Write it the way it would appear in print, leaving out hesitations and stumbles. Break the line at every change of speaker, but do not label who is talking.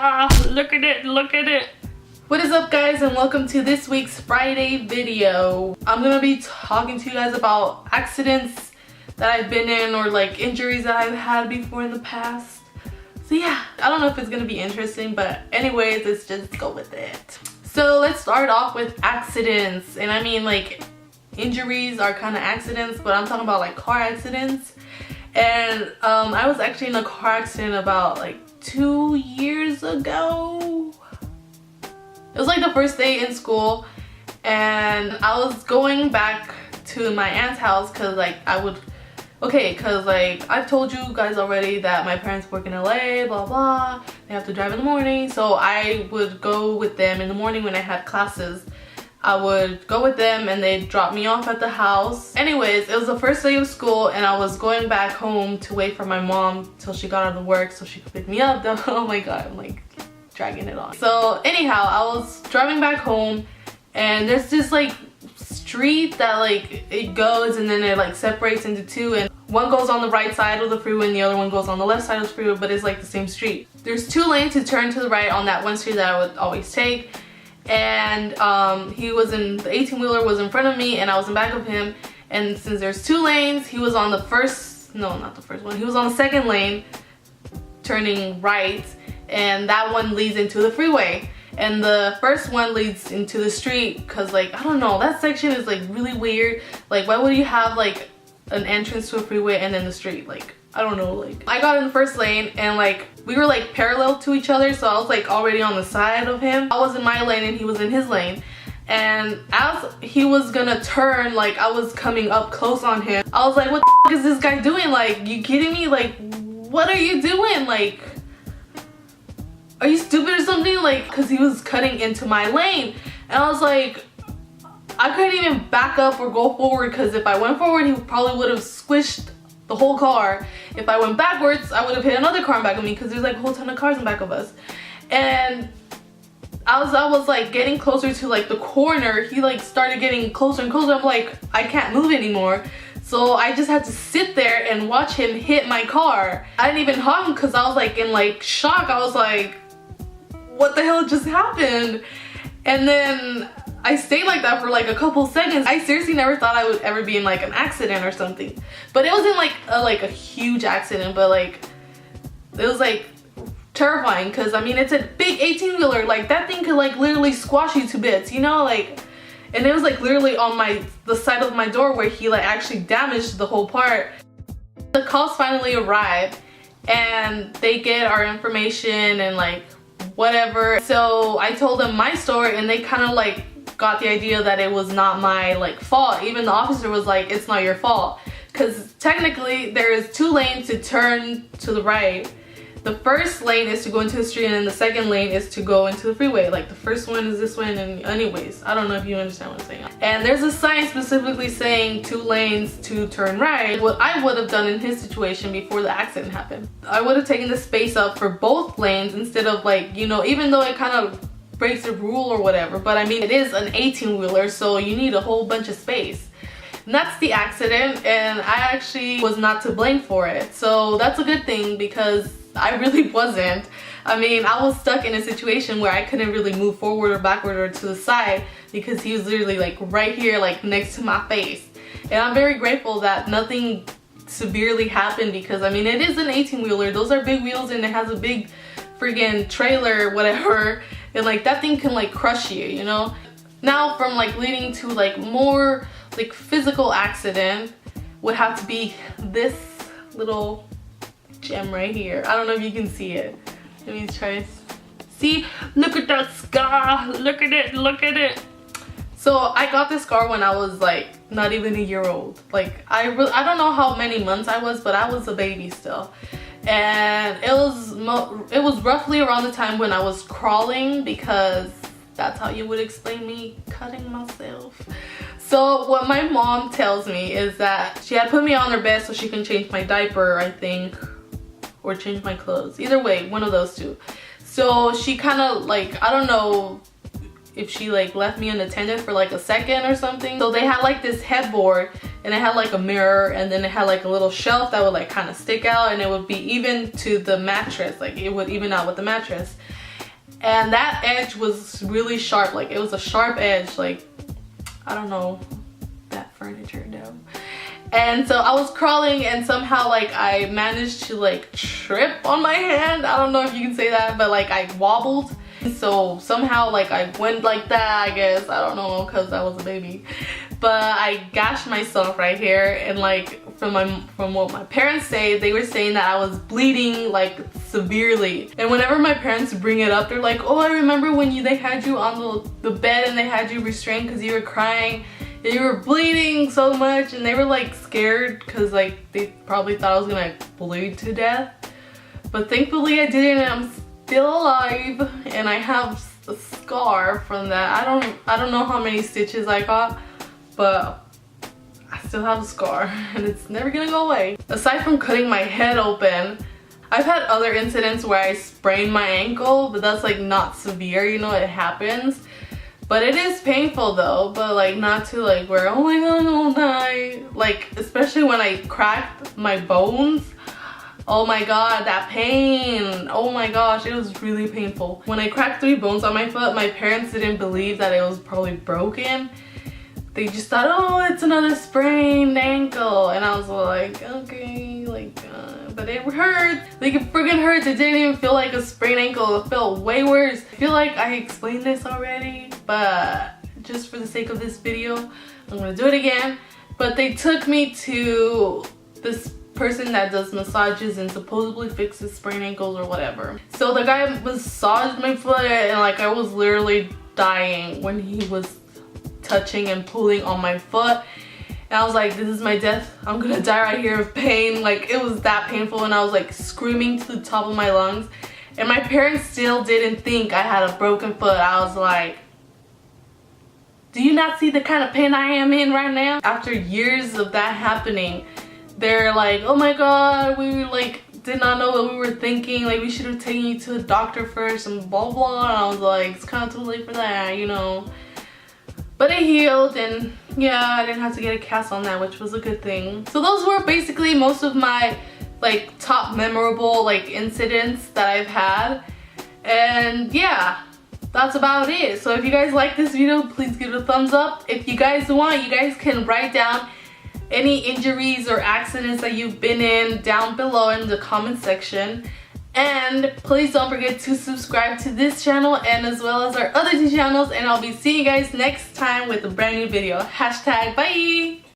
scar. Look at it, look at it. What is up, guys, and welcome to this week's Friday video. I'm gonna be talking to you guys about accidents that I've been in, or like injuries that I've had before in the past. So yeah, I don't know if it's gonna be interesting, but anyways, let's just go with it. So let's start off with accidents. And I mean, like, injuries are kind of accidents, but I'm talking about like car accidents. And I was actually in a car accident about like 2 years ago. It was like the first day in school, and I was going back to my aunt's house because like because like I've told you guys already that my parents work in LA, blah blah, they have to drive in the morning, so I would go with them in the morning when I had classes. I would go with them and they'd drop me off at the house. Anyways, it was the first day of school and I was going back home to wait for my mom till she got out of work so she could pick me up. Oh my god, I'm like dragging it on. So anyhow, I was driving back home and there's this like street that like it goes and then it like separates into two, and one goes on the right side of the freeway and the other one goes on the left side of the freeway, but it's like the same street. There's 2 lanes to turn to the right on that one street that I would always take. And he was in the 18-wheeler was in front of me and I was in back of him, and since there's 2 lanes, he was on the not the first one, he was on the second lane turning right, and that one leads into the freeway, and the first one leads into the street because like I don't know, that section is like really weird. Like, why would you have like an entrance to a freeway and then the street? Like, I don't know. Like, I got in the first lane and like we were like parallel to each other, so I was like already on the side of him. I was in my lane and he was in his lane, and as he was gonna turn, like I was coming up close on him. I was like, what the f is this guy doing? Like, you kidding me? Like, what are you doing? Like, are you stupid or something? Like, because he was cutting into my lane, and I was like, I couldn't even back up or go forward, because if I went forward he probably would have squished the whole car. If I went backwards, I would have hit another car in back of me, because there's like a whole ton of cars in back of us. And I was like getting closer to like the corner, he like started getting closer and closer. I'm like, I can't move anymore. So I just had to sit there and watch him hit my car. I didn't even honk because I was like in like shock. I was like, what the hell just happened? And then I stayed like that for like a couple seconds. I seriously never thought I would ever be in like an accident or something. But it wasn't like a huge accident, but like it was like terrifying, because I mean it's a big 18-wheeler. Like, that thing could like literally squash you to bits, you know? Like, and it was like literally on the side of my door where he like actually damaged the whole part. The cops finally arrived and they get our information and like whatever. So I told them my story and they kind of like got the idea that it was not my like fault. Even the officer was like, it's not your fault, because technically there is 2 lanes to turn to the right. The first lane is to go into the street, and then the second lane is to go into the freeway. Like, the first one is this one, and anyways, I don't know if you understand what I'm saying. And there's a sign specifically saying 2 lanes to turn right. What I would have done in his situation before the accident happened, I would have taken the space up for both lanes instead of like, you know, even though it kind of breaks the rule or whatever, but I mean it is an 18-wheeler, so you need a whole bunch of space. And that's the accident, and I actually was not to blame for it, so that's a good thing, because I really wasn't. I mean, I was stuck in a situation where I couldn't really move forward or backward or to the side because he was literally like right here, like next to my face. And I'm very grateful that nothing severely happened, because I mean it is an 18-wheeler, those are big wheels, and it has a big friggin' trailer, whatever, and like that thing can like crush you, you know? Now, from like leading to like more like physical accident would have to be this little gem right here. I don't know if you can see it. Let me try. See, look at that scar, look at it, look at it. So I got this scar when I was like not even a year old. Like, I don't know how many months I was, but I was a baby still. And it was roughly around the time when I was crawling, because that's how you would explain me cutting myself. So what my mom tells me is that she had put me on her bed so she can change my diaper, I think, or change my clothes. Either way, one of those 2. So she kind of like, I don't know if she like left me unattended for like a second or something. So they had like this headboard, and it had like a mirror, and then it had like a little shelf that would like kind of stick out, and it would be even to the mattress, like it would even out with the mattress. and that edge was really sharp. Like, it was a sharp edge. Like, I don't know, that furniture, no. And so I was crawling, and somehow like I managed to like trip on my hand. I don't know if you can say that, but like I wobbled. So somehow like I went like that, I guess. I don't know, because I was a baby. But I gashed myself right here, and like from what my parents say, they were saying that I was bleeding like severely. And whenever my parents bring it up, they're like, oh, I remember when they had you on the bed and they had you restrained because you were crying and you were bleeding so much, and they were like scared because like they probably thought I was gonna bleed to death. But thankfully I didn't, and I'm still alive, and I have a scar from that. I don't know how many stitches I got, but I still have a scar, and it's never gonna go away. Aside from cutting my head open, I've had other incidents where I sprained my ankle, but that's like not severe, you know, it happens. But it is painful though, but like not to like where, oh my god, I'm gonna die. Like, especially when I cracked my bones. Oh my god, that pain. Oh my gosh, it was really painful. When I cracked 3 bones on my foot, my parents didn't believe that it was probably broken. They just thought, oh, it's another sprained ankle. And I was like, okay, like, but it hurt. Like, it freaking hurts. It didn't even feel like a sprained ankle. It felt way worse. I feel like I explained this already, but just for the sake of this video, I'm gonna do it again. But they took me to this person that does massages and supposedly fixes sprained ankles or whatever. So the guy massaged my foot, and like I was literally dying when he was touching and pulling on my foot. And I was like, this is my death. I'm gonna die right here of pain. Like, it was that painful, and I was like screaming to the top of my lungs. And my parents still didn't think I had a broken foot. I was like, do you not see the kind of pain I am in right now? After years of that happening, they're like, oh my god, we like did not know what we were thinking. Like, we should have taken you to a doctor first and blah blah. And I was like, it's kind of too late for that, you know. But it healed, and yeah, I didn't have to get a cast on that, which was a good thing. So those were basically most of my like top memorable like incidents that I've had. And yeah, that's about it. So if you guys like this video, please give it a thumbs up. If you guys want, you guys can write down any injuries or accidents that you've been in down below in the comment section. And please don't forget to subscribe to this channel and as well as our other 2 channels, and I'll be seeing you guys next time with a brand new video. Hashtag bye!